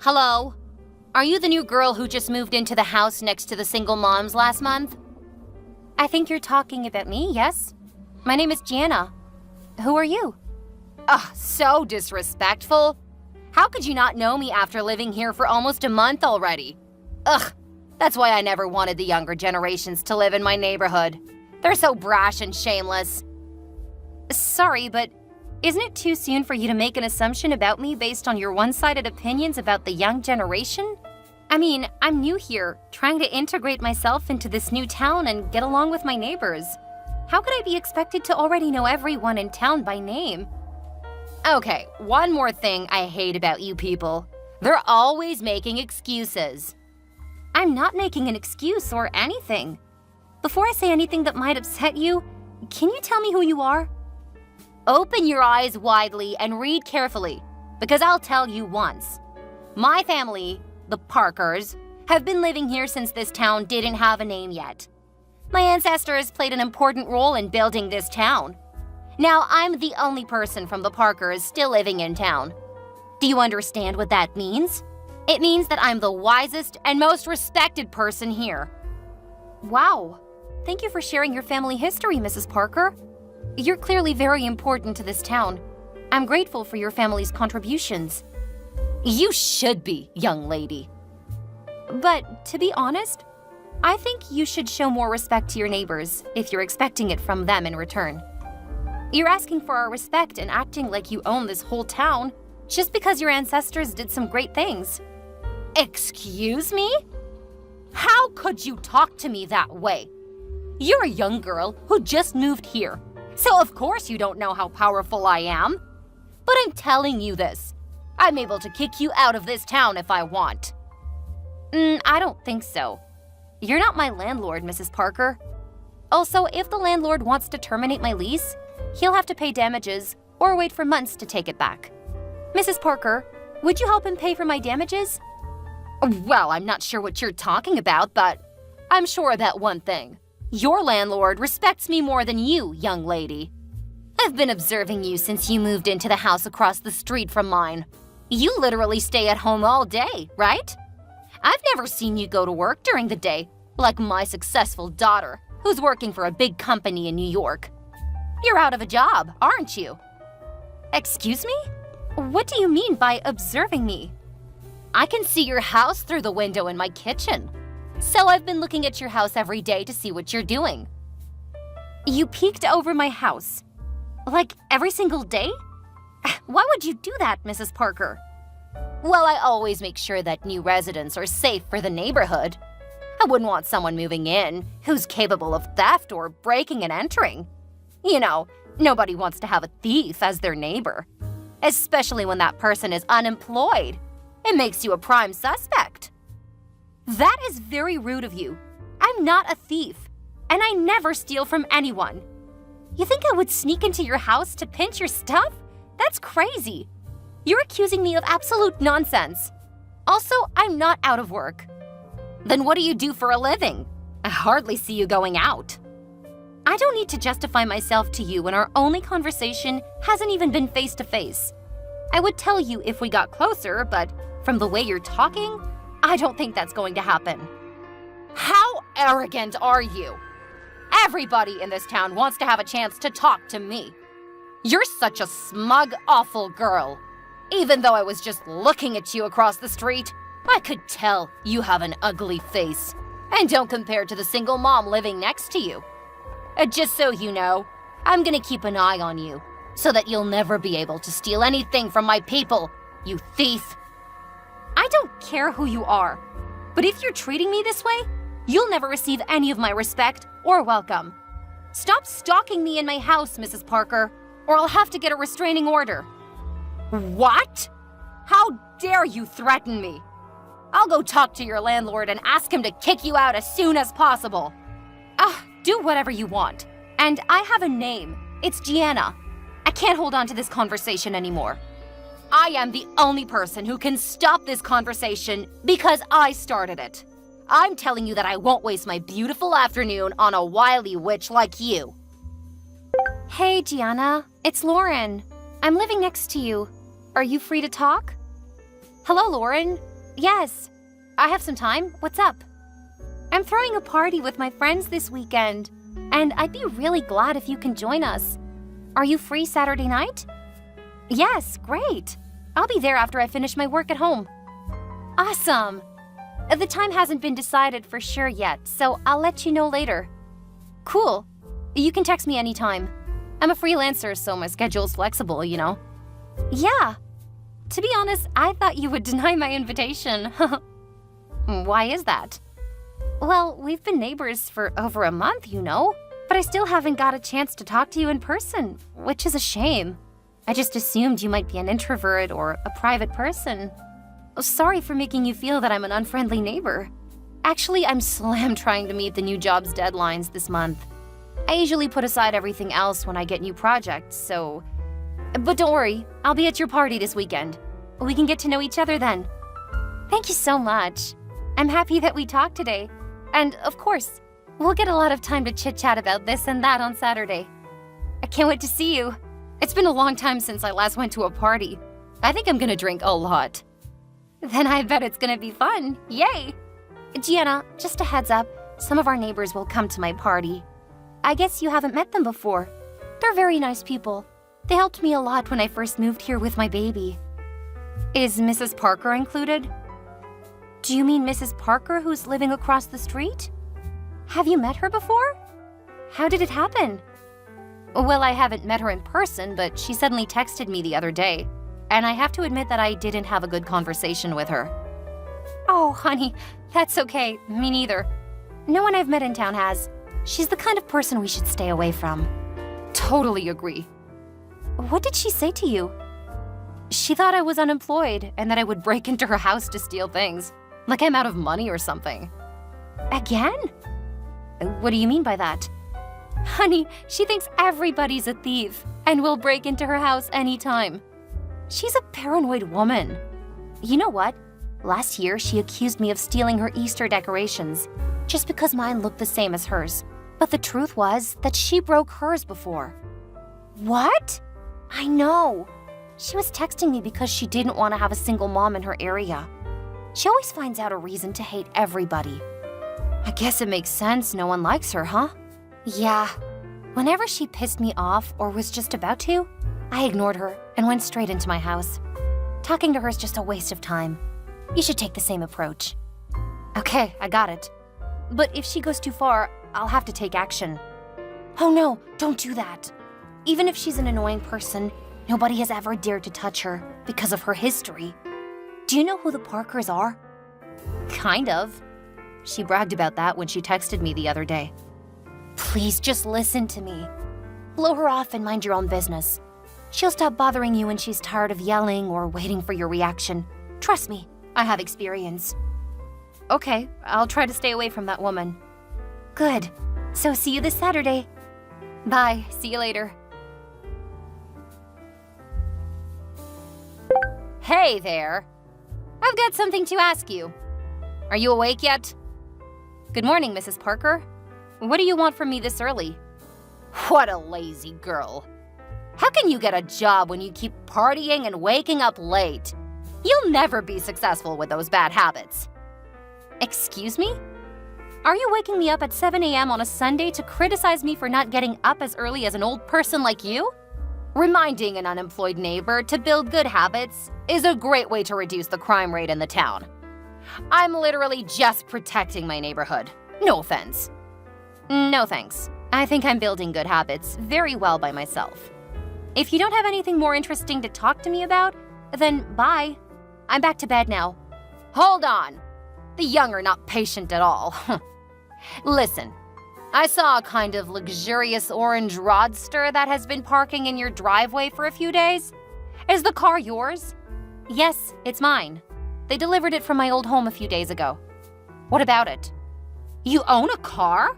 Hello? Are you the new girl who just moved into the house next to the single moms last month? I think you're talking about me, yes? My name is Gianna. Who are you? Ugh, so disrespectful. How could you not know me after living here for almost a month already? Ugh, that's why I never wanted the younger generations to live in my neighborhood. They're so brash and shameless. Sorry, but isn't it too soon for you to make an assumption about me based on your one-sided opinions about the young generation? I mean, I'm new here, trying to integrate myself into this new town and get along with my neighbors. How could I be expected to already know everyone in town by name? Okay, one more thing I hate about you people. They're always making excuses. I'm not making an excuse or anything. Before I say anything that might upset you, can you tell me who you are? Open your eyes widely and read carefully, because I'll tell you once. My family, the Parkers, have been living here since this town didn't have a name yet. My ancestors played an important role in building this town. Now I'm the only person from the Parkers still living in town. Do you understand what that means? It means that I'm the wisest and most respected person here. Wow. Thank you for sharing your family history, Mrs. Parker. You're clearly very important to this town. I'm grateful for your family's contributions. You should be, young lady. But to be honest, I think you should show more respect to your neighbors if you're expecting it from them in return. You're asking for our respect and acting like you own this whole town just because your ancestors did some great things. Excuse me? How could you talk to me that way? You're a young girl who just moved here, so of course you don't know how powerful I am. But I'm telling you this. I'm able to kick you out of this town if I want. I don't think so. You're not my landlord, Mrs. Parker. Also, if the landlord wants to terminate my lease, he'll have to pay damages or wait for months to take it back. Mrs. Parker, would you help him pay for my damages? Well, I'm not sure what you're talking about, but I'm sure about one thing. Your landlord respects me more than you, young lady. I've been observing you since you moved into the house across the street from mine. You literally stay at home all day, right? I've never seen you go to work during the day, like my successful daughter, who's working for a big company in New York. You're out of a job, aren't you? Excuse me? What do you mean by observing me? I can see your house through the window in my kitchen. So I've been looking at your house every day to see what you're doing. You peeked over my house? Like every single day? Why would you do that, Mrs. Parker? Well, I always make sure that new residents are safe for the neighborhood. I wouldn't want someone moving in who's capable of theft or breaking and entering. You know, nobody wants to have a thief as their neighbor, especially when that person is unemployed. It makes you a prime suspect. That is very rude of you. I'm not a thief, and I never steal from anyone. You think I would sneak into your house to pinch your stuff? That's crazy. You're accusing me of absolute nonsense. Also, I'm not out of work. Then what do you do for a living? I hardly see you going out. I don't need to justify myself to you when our only conversation hasn't even been face-to-face. I would tell you if we got closer, but from the way you're talking, I don't think that's going to happen. How arrogant are you? Everybody in this town wants to have a chance to talk to me. You're such a smug, awful girl. Even though I was just looking at you across the street, I could tell you have an ugly face and don't compare to the single mom living next to you. Just so you know, I'm gonna keep an eye on you so that you'll never be able to steal anything from my people, you thief. I don't care who you are, but if you're treating me this way, you'll never receive any of my respect or welcome. Stop stalking me in my house, Mrs. Parker, or I'll have to get a restraining order. What? How dare you threaten me? I'll go talk to your landlord and ask him to kick you out as soon as possible. Do whatever you want. And I have a name. It's Gianna. I can't hold on to this conversation anymore. I am the only person who can stop this conversation because I started it. I'm telling you that I won't waste my beautiful afternoon on a wily witch like you. Hey, Gianna. It's Lauren. I'm living next to you. Are you free to talk? Hello, Lauren. Yes. I have some time. What's up? I'm throwing a party with my friends this weekend, and I'd be really glad if you can join us. Are you free Saturday night? Yes, great. I'll be there after I finish my work at home. Awesome. The time hasn't been decided for sure yet, so I'll let you know later. Cool. You can text me anytime. I'm a freelancer, so my schedule's flexible, you know. Yeah. To be honest, I thought you would deny my invitation. Why is that? Well, we've been neighbors for over a month, you know, but I still haven't got a chance to talk to you in person, which is a shame. I just assumed you might be an introvert or a private person. Sorry for making you feel that I'm an unfriendly neighbor. Actually, I'm slammed trying to meet the new job's deadlines this month. I usually put aside everything else when I get new projects, so... But don't worry, I'll be at your party this weekend. We can get to know each other then. Thank you so much. I'm happy that we talked today. And, of course, we'll get a lot of time to chit-chat about this and that on Saturday. I can't wait to see you. It's been a long time since I last went to a party. I think I'm gonna drink a lot. Then I bet it's gonna be fun. Yay! Gianna, just a heads up, some of our neighbors will come to my party. I guess you haven't met them before. They're very nice people. They helped me a lot when I first moved here with my baby. Is Mrs. Parker included? Do you mean Mrs. Parker who's living across the street? Have you met her before? How did it happen? Well, I haven't met her in person, but she suddenly texted me the other day, and I have to admit that I didn't have a good conversation with her. Oh, honey, that's okay. Me neither. No one I've met in town has. She's the kind of person we should stay away from. Totally agree. What did she say to you? She thought I was unemployed and that I would break into her house to steal things. Like I'm out of money or something. Again? What do you mean by that? Honey, she thinks everybody's a thief and will break into her house anytime. She's a paranoid woman. You know what? Last year, she accused me of stealing her Easter decorations just because mine looked the same as hers. But the truth was that she broke hers before. What? I know. She was texting me because she didn't want to have a single mom in her area. She always finds out a reason to hate everybody. I guess it makes sense no one likes her, huh? Yeah. Whenever she pissed me off or was just about to, I ignored her and went straight into my house. Talking to her is just a waste of time. You should take the same approach. Okay, I got it. But if she goes too far, I'll have to take action. Oh no, don't do that. Even if she's an annoying person, nobody has ever dared to touch her because of her history. Do you know who the Parkers are? Kind of. She bragged about that when she texted me the other day. Please just listen to me. Blow her off and mind your own business. She'll stop bothering you when she's tired of yelling or waiting for your reaction. Trust me, I have experience. Okay, I'll try to stay away from that woman. Good. So see you this Saturday. Bye. See you later. Hey there. I've got something to ask you. Are you awake yet? Good morning, Mrs. Parker. What do you want from me this early? What a lazy girl. How can you get a job when you keep partying and waking up late? You'll never be successful with those bad habits. Excuse me? Are you waking me up at 7 a.m. on a Sunday to criticize me for not getting up as early as an old person like you? Reminding an unemployed neighbor to build good habits is a great way to reduce the crime rate in the town. I'm literally just protecting my neighborhood. No offense. No thanks. I think I'm building good habits very well by myself. If you don't have anything more interesting to talk to me about, then bye. I'm back to bed now. Hold on. The young are not patient at all. Listen, I saw a kind of luxurious orange roadster that has been parking in your driveway for a few days. Is the car yours? Yes, it's mine. They delivered it from my old home a few days ago. What about it? You own a car?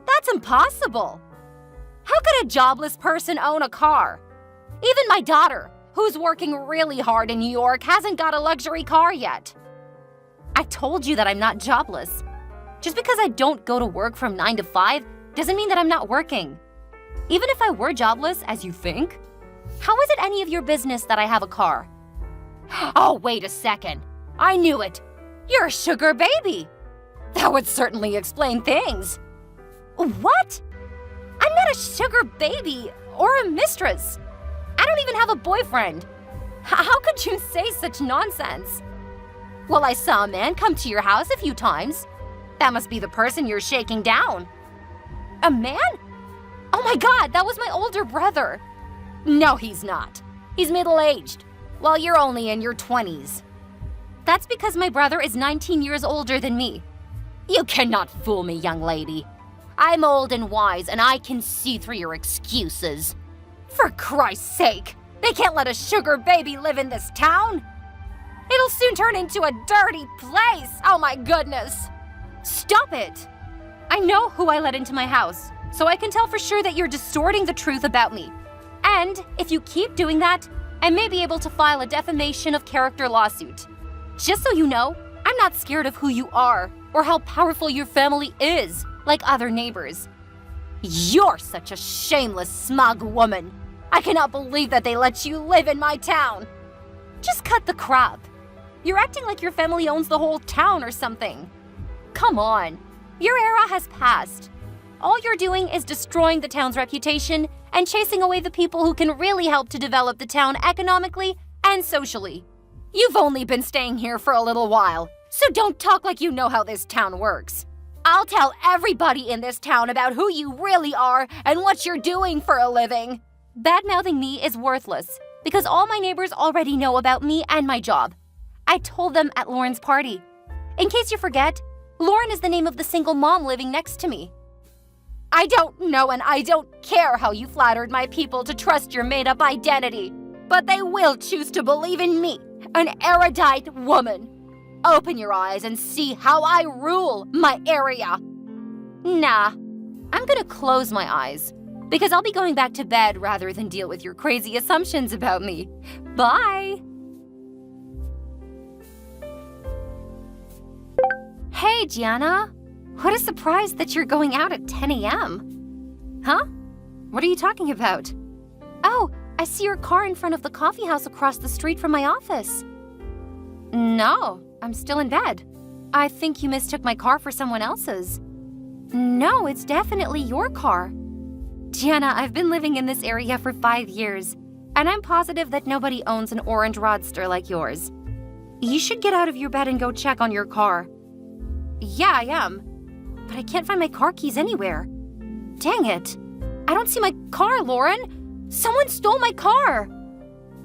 That's impossible. How could a jobless person own a car? Even my daughter, who's working really hard in New York, hasn't got a luxury car yet. I told you that I'm not jobless. Just because I don't go to work from 9 to 5 doesn't mean that I'm not working. Even if I were jobless, as you think, how is it any of your business that I have a car? Oh, wait a second. I knew it. You're a sugar baby. That would certainly explain things. What? I'm not a sugar baby or a mistress. I don't even have a boyfriend. How could you say such nonsense? Well, I saw a man come to your house a few times. That must be the person you're shaking down. A man? Oh my God, that was my older brother. No, he's not. He's middle-aged, while you're only in your 20s. That's because my brother is 19 years older than me. You cannot fool me, young lady. I'm old and wise, and I can see through your excuses. For Christ's sake, they can't let a sugar baby live in this town. It'll soon turn into a dirty place. Oh my goodness. Stop it. I know who I let into my house, so I can tell for sure that you're distorting the truth about me. And if you keep doing that, I may be able to file a defamation of character lawsuit. Just so you know, I'm not scared of who you are or how powerful your family is, like other neighbors. You're such a shameless, smug woman. I cannot believe that they let you live in my town. Just cut the crap. You're acting like your family owns the whole town or something. Come on, your era has passed. All you're doing is destroying the town's reputation and chasing away the people who can really help to develop the town economically and socially. You've only been staying here for a little while, so don't talk like you know how this town works. I'll tell everybody in this town about who you really are and what you're doing for a living. Bad-mouthing me is worthless because all my neighbors already know about me and my job. I told them at Lauren's party. In case you forget, Lauren is the name of the single mom living next to me. I don't know and I don't care how you flattered my people to trust your made-up identity, but they will choose to believe in me, an erudite woman. Open your eyes and see how I rule my area. Nah, I'm gonna close my eyes because I'll be going back to bed rather than deal with your crazy assumptions about me. Bye! Hey, Gianna. What a surprise that you're going out at 10 a.m. Huh? What are you talking about? Oh, I see your car in front of the coffee house across the street from my office. No, I'm still in bed. I think you mistook my car for someone else's. No, it's definitely your car. Gianna, I've been living in this area for 5 years, and I'm positive that nobody owns an orange roadster like yours. You should get out of your bed and go check on your car. Yeah, I am. But I can't find my car keys anywhere. Dang it. I don't see my car, Lauren. Someone stole my car.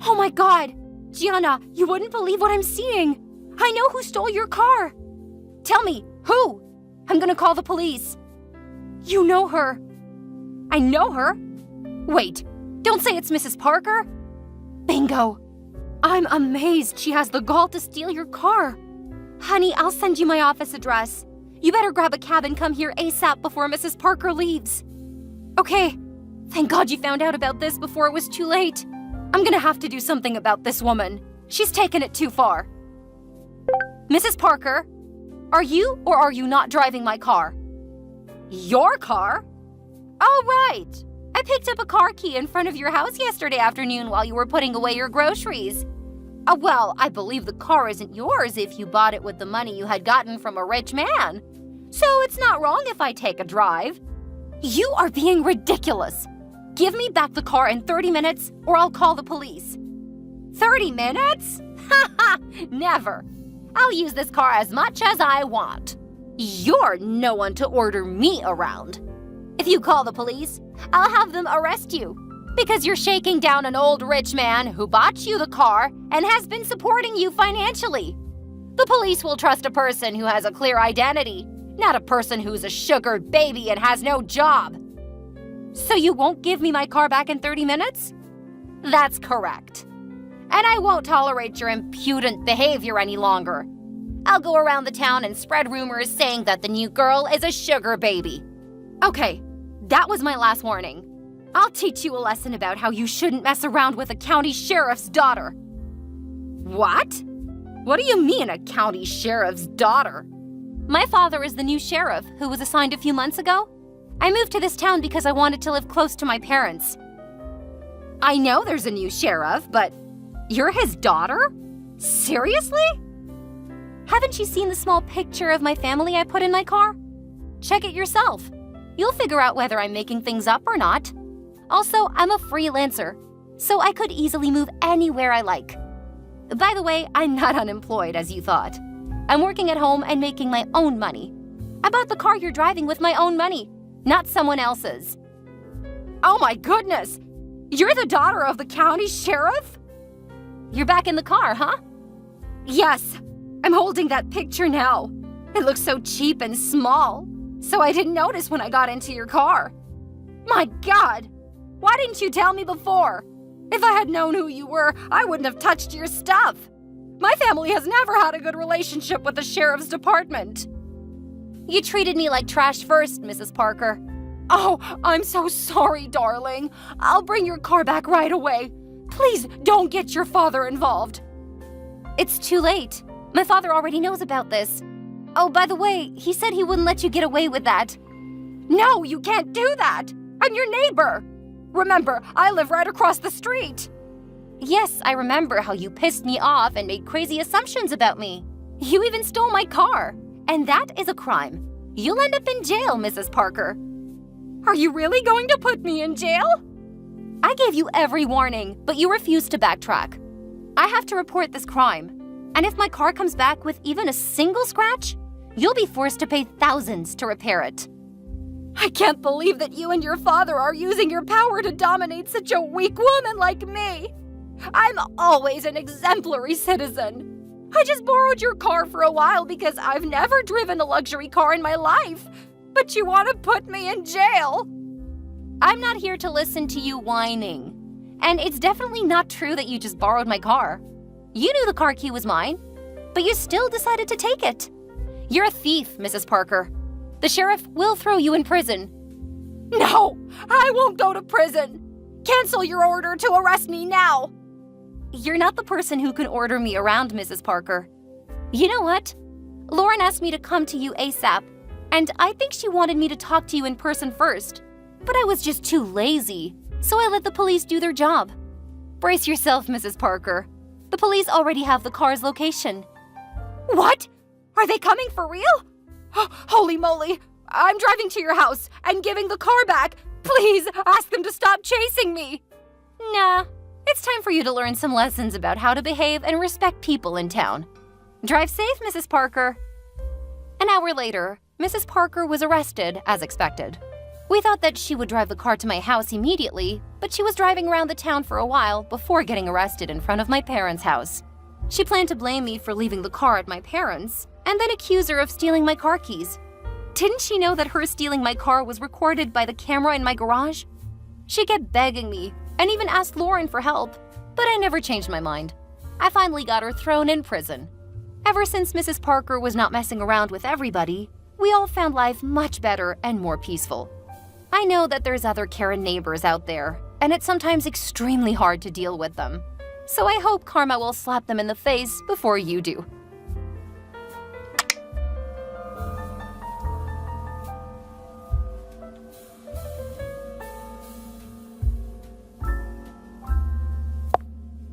Oh my God. Gianna, you wouldn't believe what I'm seeing. I know who stole your car. Tell me, who? I'm gonna call the police. You know her. I know her. Wait, don't say it's Mrs. Parker. Bingo. I'm amazed she has the gall to steal your car. Honey, I'll send you my office address. You better grab a cab and come here ASAP before Mrs. Parker leaves. Okay. Thank God you found out about this before it was too late. I'm gonna have to do something about this woman. She's taken it too far. Mrs. Parker, are you or are you not driving my car? Your car? Oh, right. I picked up a car key in front of your house yesterday afternoon while you were putting away your groceries. Well, I believe the car isn't yours if you bought it with the money you had gotten from a rich man. So it's not wrong if I take a drive. You are being ridiculous. Give me back the car in 30 minutes or I'll call the police. 30 minutes? Ha! Never. I'll use this car as much as I want. You're no one to order me around. If you call the police, I'll have them arrest you. Because you're shaking down an old rich man who bought you the car and has been supporting you financially. The police will trust a person who has a clear identity, not a person who's a sugared baby and has no job. So you won't give me my car back in 30 minutes? That's correct. And I won't tolerate your impudent behavior any longer. I'll go around the town and spread rumors saying that the new girl is a sugar baby. Okay, that was my last warning. I'll teach you a lesson about how you shouldn't mess around with a county sheriff's daughter. What? What do you mean, a county sheriff's daughter? My father is the new sheriff who was assigned a few months ago. I moved to this town because I wanted to live close to my parents. I know there's a new sheriff, but you're his daughter? Seriously? Haven't you seen the small picture of my family I put in my car? Check it yourself. You'll figure out whether I'm making things up or not. Also, I'm a freelancer, so I could easily move anywhere I like. By the way, I'm not unemployed as you thought. I'm working at home and making my own money. I bought the car you're driving with my own money, not someone else's. Oh my goodness! You're the daughter of the county sheriff? You're back in the car, huh? Yes, I'm holding that picture now. It looks so cheap and small, so I didn't notice when I got into your car. My God! Why didn't you tell me before? If I had known who you were, I wouldn't have touched your stuff. My family has never had a good relationship with the sheriff's department. You treated me like trash first, Mrs. Parker. Oh, I'm so sorry, darling. I'll bring your car back right away. Please don't get your father involved. It's too late. My father already knows about this. Oh, by the way, he said he wouldn't let you get away with that. No, you can't do that. I'm your neighbor. Remember, I live right across the street. Yes, I remember how you pissed me off and made crazy assumptions about me. You even stole my car. And that is a crime. You'll end up in jail, Mrs. Parker. Are you really going to put me in jail? I gave you every warning, but you refused to backtrack. I have to report this crime. And if my car comes back with even a single scratch, you'll be forced to pay thousands to repair it. I can't believe that you and your father are using your power to dominate such a weak woman like me. I'm always an exemplary citizen. I just borrowed your car for a while because I've never driven a luxury car in my life. But you want to put me in jail? I'm not here to listen to you whining. And it's definitely not true that you just borrowed my car. You knew the car key was mine, but you still decided to take it. You're a thief, Mrs. Parker. The sheriff will throw you in prison. No, I won't go to prison. Cancel your order to arrest me now. You're not the person who can order me around, Mrs. Parker. You know what? Lauren asked me to come to you ASAP, and I think she wanted me to talk to you in person first. But I was just too lazy, so I let the police do their job. Brace yourself, Mrs. Parker. The police already have the car's location. What? Are they coming for real? Oh, holy moly! I'm driving to your house and giving the car back. Please ask them to stop chasing me. Nah, it's time for you to learn some lessons about how to behave and respect people in town. Drive safe, Mrs. Parker. An hour later, Mrs. Parker was arrested as expected. We thought that she would drive the car to my house immediately, but she was driving around the town for a while before getting arrested in front of my parents' house. She planned to blame me for leaving the car at my parents' and then accuse her of stealing my car keys. Didn't she know that her stealing my car was recorded by the camera in my garage? She kept begging me and even asked Lauren for help, but I never changed my mind. I finally got her thrown in prison. Ever since Mrs. Parker was not messing around with everybody, we all found life much better and more peaceful. I know that there's other Karen neighbors out there, and it's sometimes extremely hard to deal with them. So I hope karma will slap them in the face before you do.